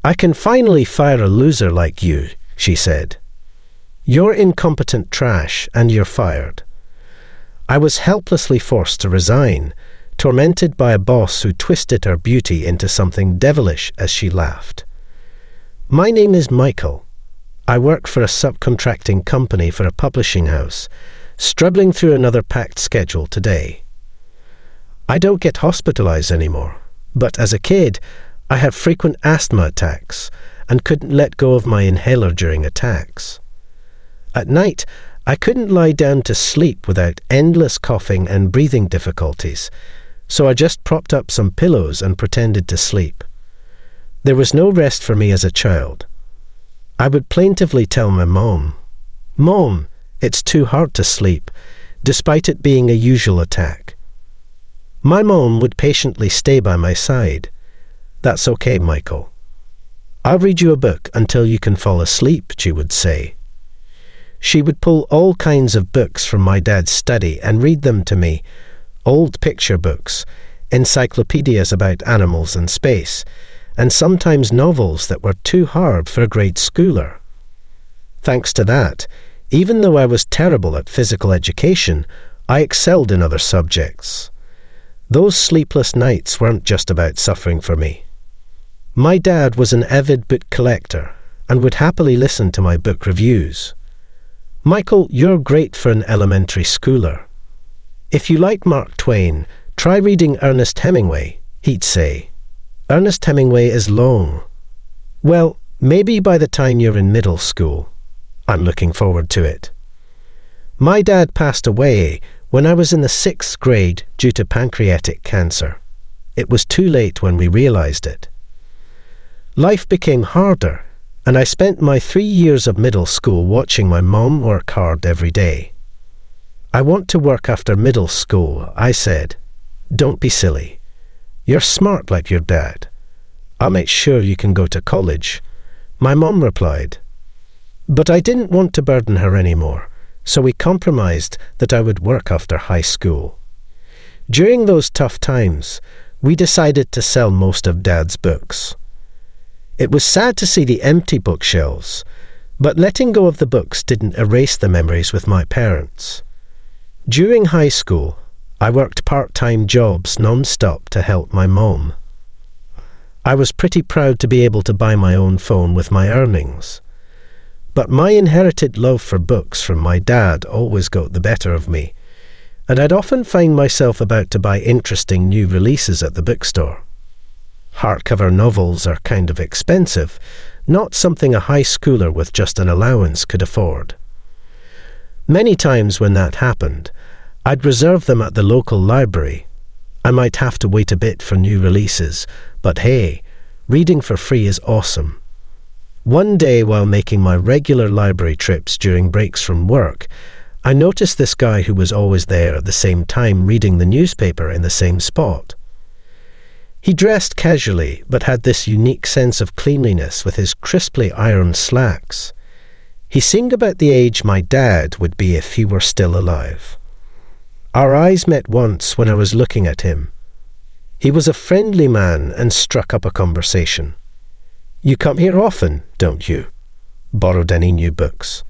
"I can finally fire a loser like you," she said. "You're incompetent trash and you're fired." I was helplessly forced to resign, tormented by a boss who twisted her beauty into something devilish as she laughed. "My name is Michael. I work for a subcontracting company for a publishing house, struggling through another packed schedule today. I don't get hospitalized anymore, but as a kid, I had frequent asthma attacks and couldn't let go of my inhaler during attacks. At night, I couldn't lie down to sleep without endless coughing and breathing difficulties, so I just propped up some pillows and pretended to sleep. There was no rest for me as a child. I would plaintively tell my mom, "Mom, it's too hard to sleep," despite it being a usual attack. My mom would patiently stay by my side. "That's okay, Michael. I'll read you a book until you can fall asleep," she would say. She would pull all kinds of books from my dad's study and read them to me, old picture books, encyclopedias about animals and space, and sometimes novels that were too hard for a grade schooler. Thanks to that, even though I was terrible at physical education, I excelled in other subjects. Those sleepless nights weren't just about suffering for me. My dad was an avid book collector and would happily listen to my book reviews. "Michael, you're great for an elementary schooler. If you like Mark Twain, try reading Ernest Hemingway," he'd say. "Ernest Hemingway is long. Well, maybe by the time you're in middle school. I'm looking forward to it." My dad passed away when I was in the 6th grade due to pancreatic cancer. It was too late when we realized it. Life became harder, and I spent my 3 years of middle school watching my mom work hard every day. "I want to work after middle school," I said. "Don't be silly. You're smart like your dad. I'll make sure you can go to college," my mom replied. But I didn't want to burden her anymore, so we compromised that I would work after high school. During those tough times, we decided to sell most of Dad's books. It was sad to see the empty bookshelves, but letting go of the books didn't erase the memories with my parents. During high school, I worked part-time jobs non-stop to help my mom. I was pretty proud to be able to buy my own phone with my earnings. But my inherited love for books from my dad always got the better of me, and I'd often find myself about to buy interesting new releases at the bookstore. Hardcover novels are kind of expensive, not something a high schooler with just an allowance could afford. Many times when that happened, I'd reserve them at the local library. I might have to wait a bit for new releases, but hey, reading for free is awesome. One day while making my regular library trips during breaks from work, I noticed this guy who was always there at the same time reading the newspaper in the same spot. He dressed casually, but had this unique sense of cleanliness with his crisply ironed slacks. He seemed about the age my dad would be if he were still alive. Our eyes met once when I was looking at him. He was a friendly man and struck up a conversation. "You come here often, don't you? Borrowed any new books?"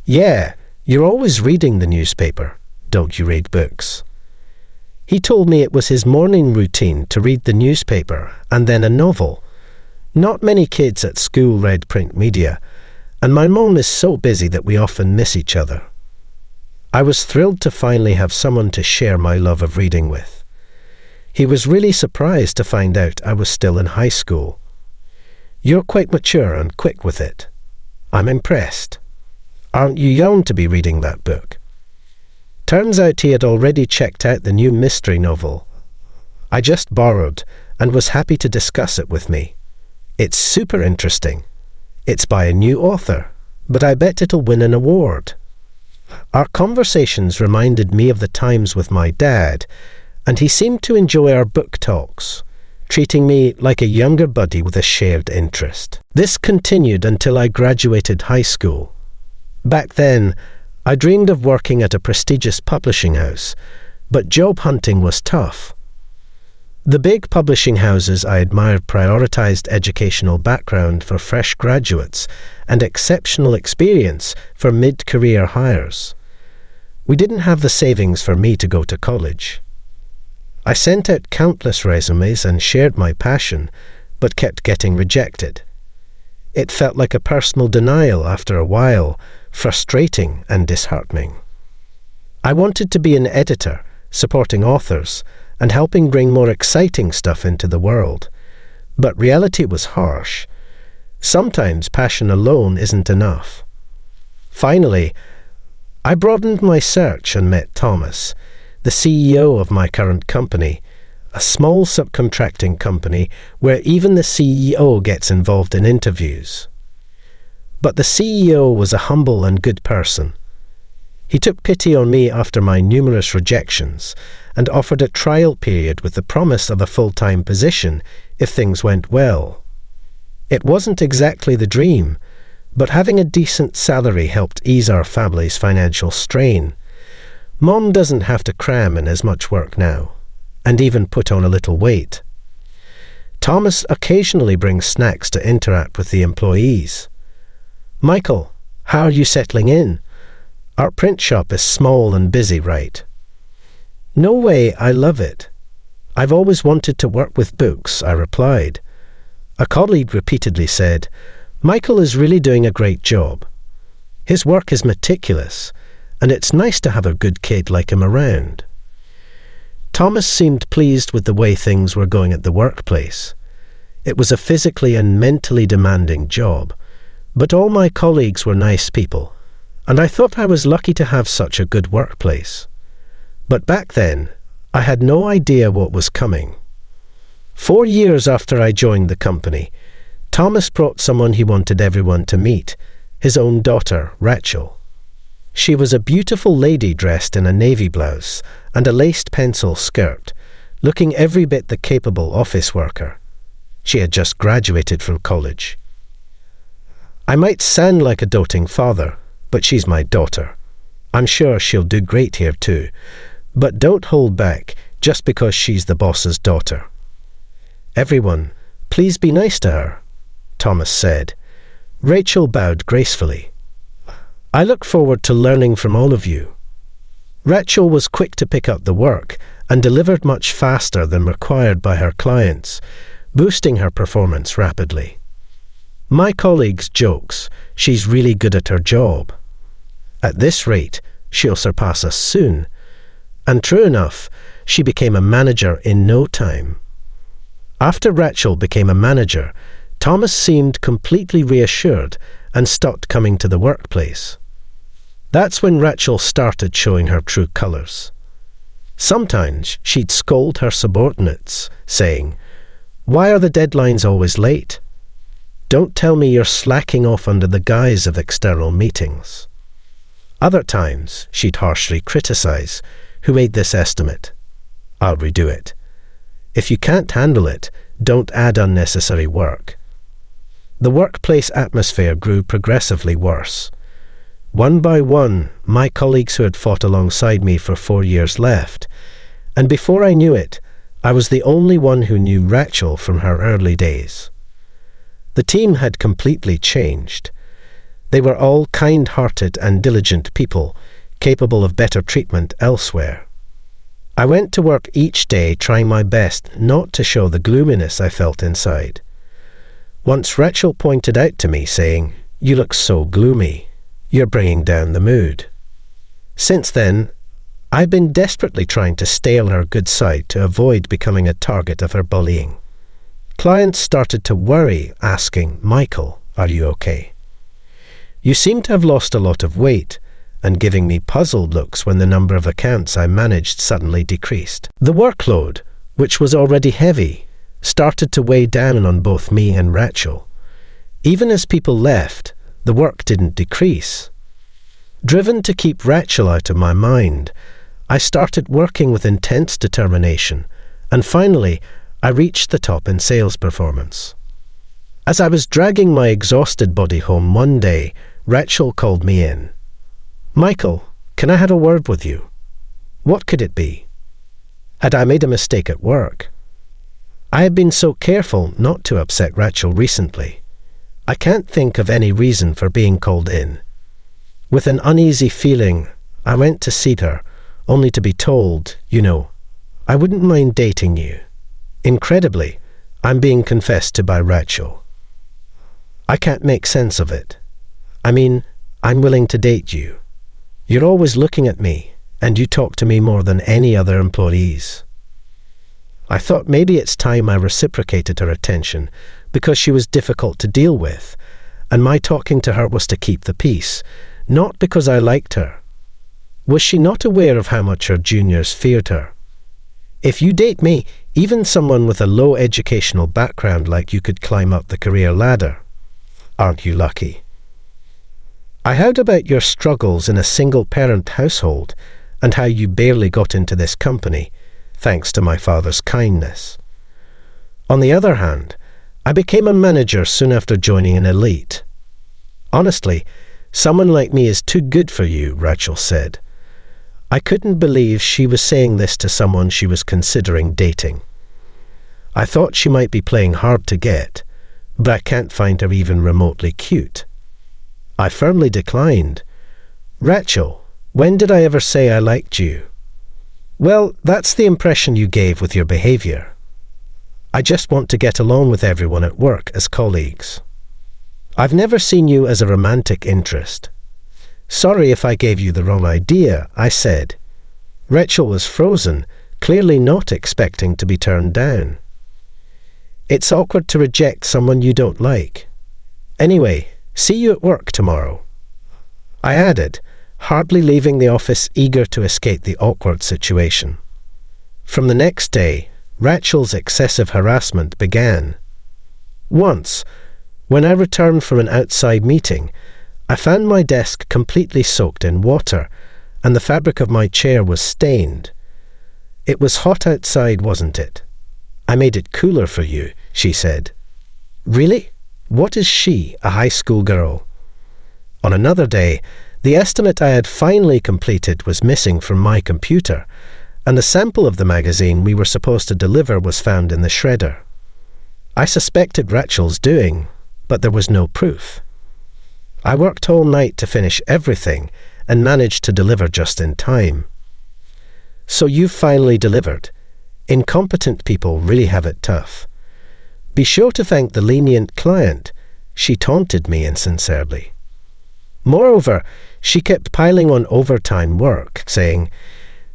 "Yeah, you're always reading the newspaper. Don't you read books?" He told me it was his morning routine to read the newspaper and then a novel. Not many kids at school read print media, and my mom is so busy that we often miss each other. I was thrilled to finally have someone to share my love of reading with. He was really surprised to find out I was still in high school. "You're quite mature and quick with it. I'm impressed. Aren't you young to be reading that book?" Turns out he had already checked out the new mystery novel I just borrowed and was happy to discuss it with me. "It's super interesting. It's by a new author, but I bet it'll win an award." Our conversations reminded me of the times with my dad, and he seemed to enjoy our book talks, treating me like a younger buddy with a shared interest. This continued until I graduated high school. Back then, I dreamed of working at a prestigious publishing house, but job hunting was tough. The big publishing houses I admired prioritized educational background for fresh graduates and exceptional experience for mid-career hires. We didn't have the savings for me to go to college. I sent out countless resumes and shared my passion, but kept getting rejected. It felt like a personal denial after a while, frustrating and disheartening. I wanted to be an editor, supporting authors, and helping bring more exciting stuff into the world. But reality was harsh. Sometimes passion alone isn't enough. Finally, I broadened my search and met Thomas, the CEO of my current company, a small subcontracting company where even the CEO gets involved in interviews. But the CEO was a humble and good person. He took pity on me after my numerous rejections and offered a trial period with the promise of a full-time position if things went well. It wasn't exactly the dream, but having a decent salary helped ease our family's financial strain. Mom doesn't have to cram in as much work now, and even put on a little weight. Thomas occasionally brings snacks to interact with the employees. "Michael, how are you settling in? Our print shop is small and busy, right?" "No way, I love it. I've always wanted to work with books," I replied. A colleague repeatedly said, "Michael is really doing a great job. His work is meticulous, and it's nice to have a good kid like him around." Thomas seemed pleased with the way things were going at the workplace. It was a physically and mentally demanding job, but all my colleagues were nice people, and I thought I was lucky to have such a good workplace. But back then, I had no idea what was coming. 4 years after I joined the company, Thomas brought someone he wanted everyone to meet, his own daughter, Rachel. She was a beautiful lady dressed in a navy blouse and a laced pencil skirt, looking every bit the capable office worker. She had just graduated from college. I might sound like a doting father, but she's my daughter. I'm sure she'll do great here too, but don't hold back just because she's the boss's daughter. "Everyone, please be nice to her," Thomas said. Rachel bowed gracefully. "I look forward to learning from all of you." Rachel was quick to pick up the work and delivered much faster than required by her clients, boosting her performance rapidly. My colleagues jokes, "She's really good at her job. At this rate, she'll surpass us soon." And true enough, she became a manager in no time. After Rachel became a manager, Thomas seemed completely reassured and stopped coming to the workplace. That's when Rachel started showing her true colours. Sometimes she'd scold her subordinates, saying, "Why are the deadlines always late? Don't tell me you're slacking off under the guise of external meetings." Other times she'd harshly criticise, "Who made this estimate? I'll redo it. If you can't handle it, don't add unnecessary work." The workplace atmosphere grew progressively worse. One by one, my colleagues who had fought alongside me for 4 years left, and before I knew it, I was the only one who knew Rachel from her early days. The team had completely changed. They were all kind-hearted and diligent people, capable of better treatment elsewhere. I went to work each day trying my best not to show the gloominess I felt inside. Once Rachel pointed out to me, saying, "You look so gloomy. You're bringing down the mood." Since then, I've been desperately trying to stay on her good side to avoid becoming a target of her bullying. Clients started to worry, asking, "Michael, are you okay? You seem to have lost a lot of weight," and giving me puzzled looks when the number of accounts I managed suddenly decreased. The workload, which was already heavy, started to weigh down on both me and Rachel. Even as people left, the work didn't decrease. Driven to keep Rachel out of my mind, I started working with intense determination, and finally, I reached the top in sales performance. As I was dragging my exhausted body home one day, Rachel called me in. "Michael, can I have a word with you?" What could it be? Had I made a mistake at work? I have been so careful not to upset Rachel recently. I can't think of any reason for being called in. With an uneasy feeling, I went to see her, only to be told, I wouldn't mind dating you. Incredibly, I'm being confessed to by Rachel. I can't make sense of it. I mean, I'm willing to date you. You're always looking at me, and you talk to me more than any other employees. I thought maybe it's time I reciprocated her attention, because she was difficult to deal with, and my talking to her was to keep the peace, not because I liked her. Was she not aware of how much her juniors feared her? If you date me, even someone with a low educational background like you could climb up the career ladder. Aren't you lucky? I heard about your struggles in a single-parent household and how you barely got into this company, thanks to my father's kindness. On the other hand, I became a manager soon after joining an elite. Honestly, someone like me is too good for you, Rachel said. I couldn't believe she was saying this to someone she was considering dating. I thought she might be playing hard to get, but I can't find her even remotely cute. I firmly declined. Rachel, when did I ever say I liked you? Well, that's the impression you gave with your behavior. I just want to get along with everyone at work as colleagues. I've never seen you as a romantic interest. Sorry if I gave you the wrong idea, I said. Rachel was frozen, clearly not expecting to be turned down. It's awkward to reject someone you don't like. Anyway, see you at work tomorrow. I added, hardly leaving the office, eager to escape the awkward situation. From the next day, Rachel's excessive harassment began. Once, when I returned from an outside meeting, I found my desk completely soaked in water, and the fabric of my chair was stained. It was hot outside, wasn't it? I made it cooler for you, she said. Really? What is she, a high school girl? On another day, the estimate I had finally completed was missing from my computer, and a sample of the magazine we were supposed to deliver was found in the shredder. I suspected Rachel's doing, but there was no proof. I worked all night to finish everything and managed to deliver just in time. So you finally delivered. Incompetent people really have it tough. Be sure to thank the lenient client. She taunted me insincerely. Moreover, she kept piling on overtime work, saying,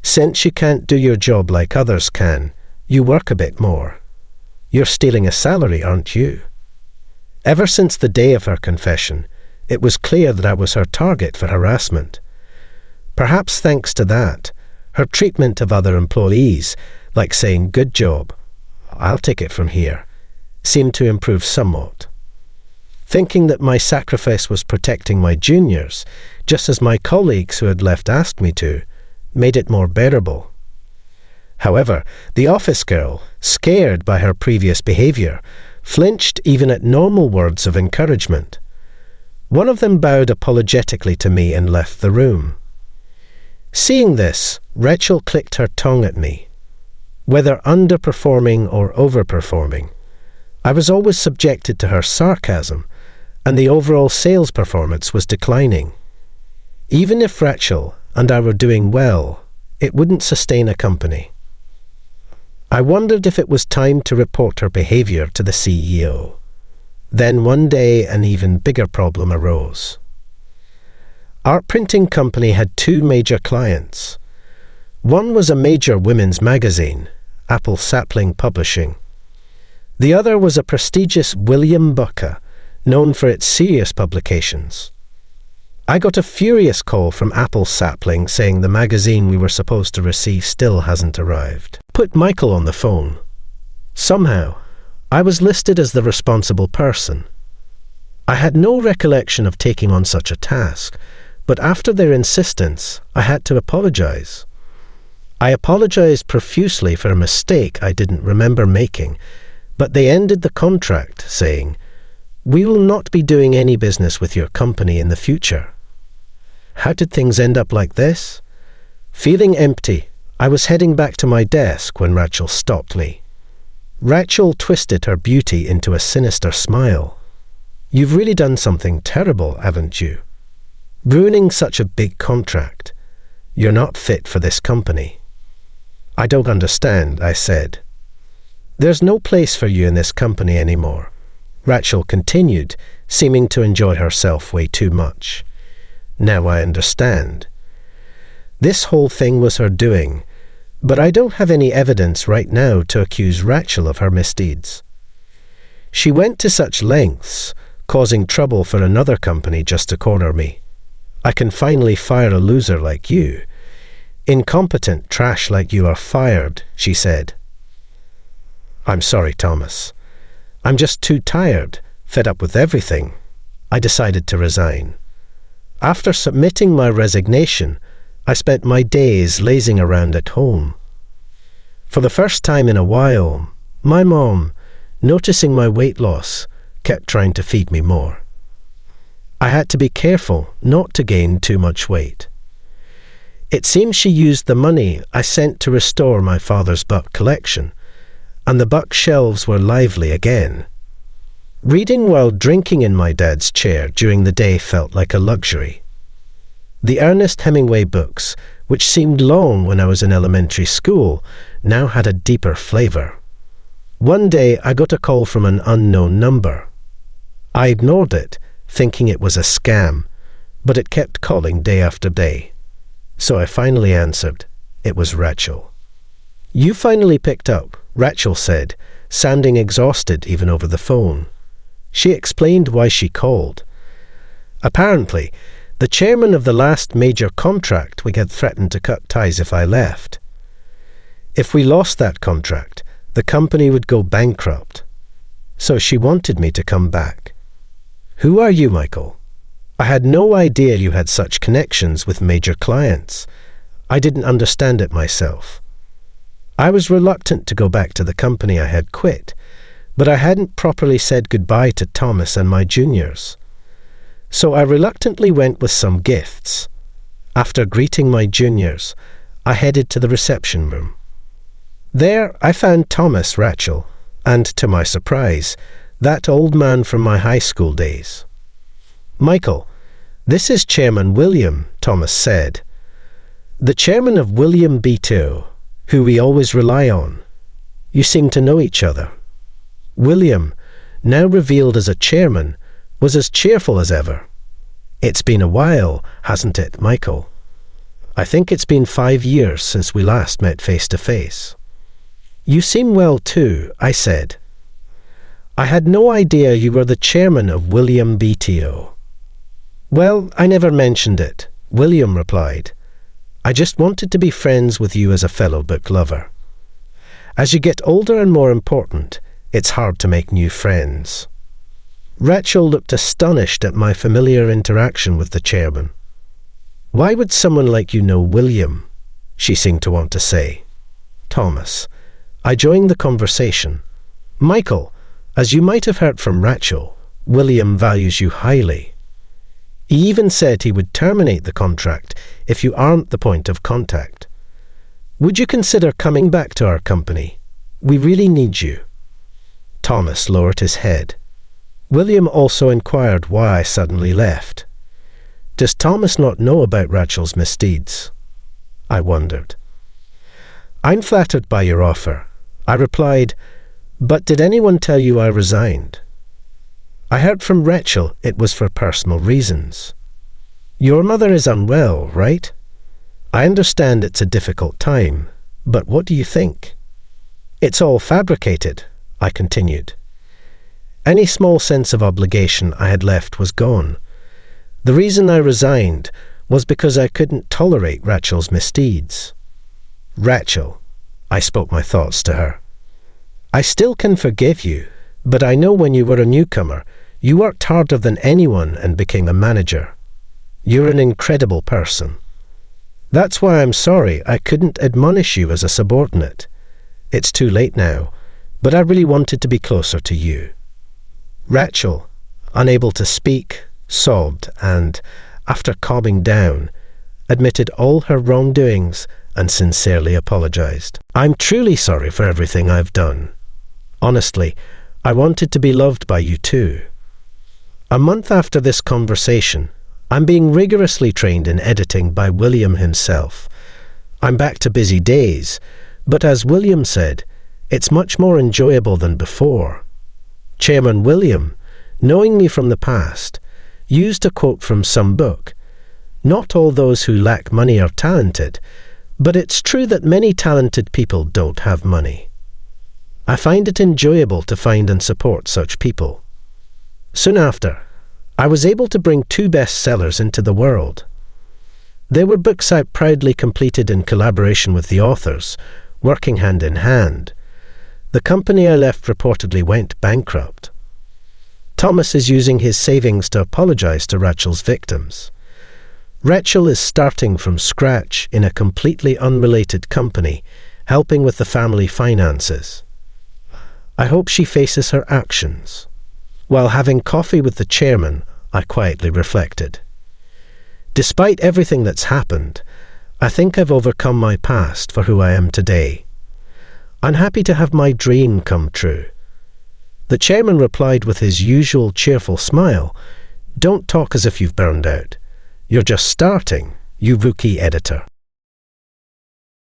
"Since you can't do your job like others can, you work a bit more. You're stealing a salary, aren't you?" Ever since the day of her confession, it was clear that I was her target for harassment. Perhaps thanks to that, her treatment of other employees, like saying, "Good job, I'll take it from here," seemed to improve somewhat. Thinking that my sacrifice was protecting my juniors, just as my colleagues who had left asked me to, made it more bearable. However, the office girl, scared by her previous behavior, flinched even at normal words of encouragement. One of them bowed apologetically to me and left the room. Seeing this, Rachel clicked her tongue at me. Whether underperforming or overperforming, I was always subjected to her sarcasm, and the overall sales performance was declining. Even if Rachel and I were doing well, it wouldn't sustain a company. I wondered if it was time to report her behavior to the CEO. Then one day an even bigger problem arose. Our printing company had two major clients. One was a major women's magazine, Apple Sapling Publishing. The other was a prestigious William Bucker, known for its serious publications. I got a furious call from Apple Sapling saying the magazine we were supposed to receive still hasn't arrived. Put Michael on the phone. Somehow, I was listed as the responsible person. I had no recollection of taking on such a task, but after their insistence, I had to apologize. I apologized profusely for a mistake I didn't remember making, but they ended the contract, saying, "We will not be doing any business with your company in the future." How did things end up like this? Feeling empty, I was heading back to my desk when Rachel stopped me. Rachel twisted her beauty into a sinister smile. You've really done something terrible, haven't you? Ruining such a big contract. You're not fit for this company. I don't understand, I said. There's no place for you in this company anymore, Rachel continued, seeming to enjoy herself way too much. Now I understand. This whole thing was her doing, but I don't have any evidence right now to accuse Rachel of her misdeeds. She went to such lengths, causing trouble for another company just to corner me. I can finally fire a loser like you. Incompetent trash like you are fired, she said. I'm sorry, Thomas. I'm just too tired, fed up with everything. I decided to resign. After submitting my resignation, I spent my days lazing around at home. For the first time in a while, my mom, noticing my weight loss, kept trying to feed me more. I had to be careful not to gain too much weight. It seems she used the money I sent to restore my father's buck collection, and the buck shelves were lively again. Reading while drinking in my dad's chair during the day felt like a luxury. The Ernest Hemingway books, which seemed long when I was in elementary school, now had a deeper flavour. One day I got a call from an unknown number. I ignored it, thinking it was a scam, but it kept calling day after day. So I finally answered. It was Rachel. You finally picked up, Rachel said, sounding exhausted even over the phone. She explained why she called. Apparently, the chairman of the last major contract we had threatened to cut ties if I left. If we lost that contract, the company would go bankrupt. So she wanted me to come back. Who are you, Michael? I had no idea you had such connections with major clients. I didn't understand it myself. I was reluctant to go back to the company I had quit, but I hadn't properly said goodbye to Thomas and my juniors. So I reluctantly went with some gifts. After greeting my juniors, I headed to the reception room. There I found Thomas, Rachel, and, to my surprise, that old man from my high school days. Michael, this is Chairman William, Thomas said. The chairman of William B2, who we always rely on. You seem to know each other. William, now revealed as a chairman, was as cheerful as ever. It's been a while, hasn't it, Michael? I think it's been 5 years since we last met face to face. You seem well too, I said. I had no idea you were the chairman of William BTO. Well, I never mentioned it, William replied. I just wanted to be friends with you as a fellow book lover. As you get older and more important, it's hard to make new friends. Rachel looked astonished at my familiar interaction with the chairman. Why would someone like you know William? She seemed to want to say. Thomas. I joined the conversation. Michael, as you might have heard from Rachel, William values you highly. He even said he would terminate the contract if you aren't the point of contact. Would you consider coming back to our company? We really need you. Thomas lowered his head. William also inquired why I suddenly left. Does Thomas not know about Rachel's misdeeds? I wondered. I'm flattered by your offer. I replied, but did anyone tell you I resigned? I heard from Rachel it was for personal reasons. Your mother is unwell, right? I understand it's a difficult time, but what do you think? It's all fabricated, I continued. Any small sense of obligation I had left was gone. The reason I resigned was because I couldn't tolerate Rachel's misdeeds. Rachel, I spoke my thoughts to her. I still can forgive you, but I know when you were a newcomer, you worked harder than anyone and became a manager. You're an incredible person. That's why I'm sorry I couldn't admonish you as a subordinate. It's too late now, but I really wanted to be closer to you. Rachel, unable to speak, sobbed and, after calming down, admitted all her wrongdoings and sincerely apologized. I'm truly sorry for everything I've done. Honestly, I wanted to be loved by you too. A month after this conversation, I'm being rigorously trained in editing by William himself. I'm back to busy days, but as William said, it's much more enjoyable than before. Chairman William, knowing me from the past, used a quote from some book. Not all those who lack money are talented, but it's true that many talented people don't have money. I find it enjoyable to find and support such people. Soon after, I was able to bring 2 bestsellers into the world. They were books I proudly completed in collaboration with the authors, working hand in hand. The company I left reportedly went bankrupt. Thomas is using his savings to apologize to Rachel's victims. Rachel is starting from scratch in a completely unrelated company, helping with the family finances. I hope she faces her actions. While having coffee with the chairman, I quietly reflected. Despite everything that's happened, I think I've overcome my past for who I am today. I'm happy to have my dream come true. The chairman replied with his usual cheerful smile, "Don't talk as if you've burned out. You're just starting, you rookie editor."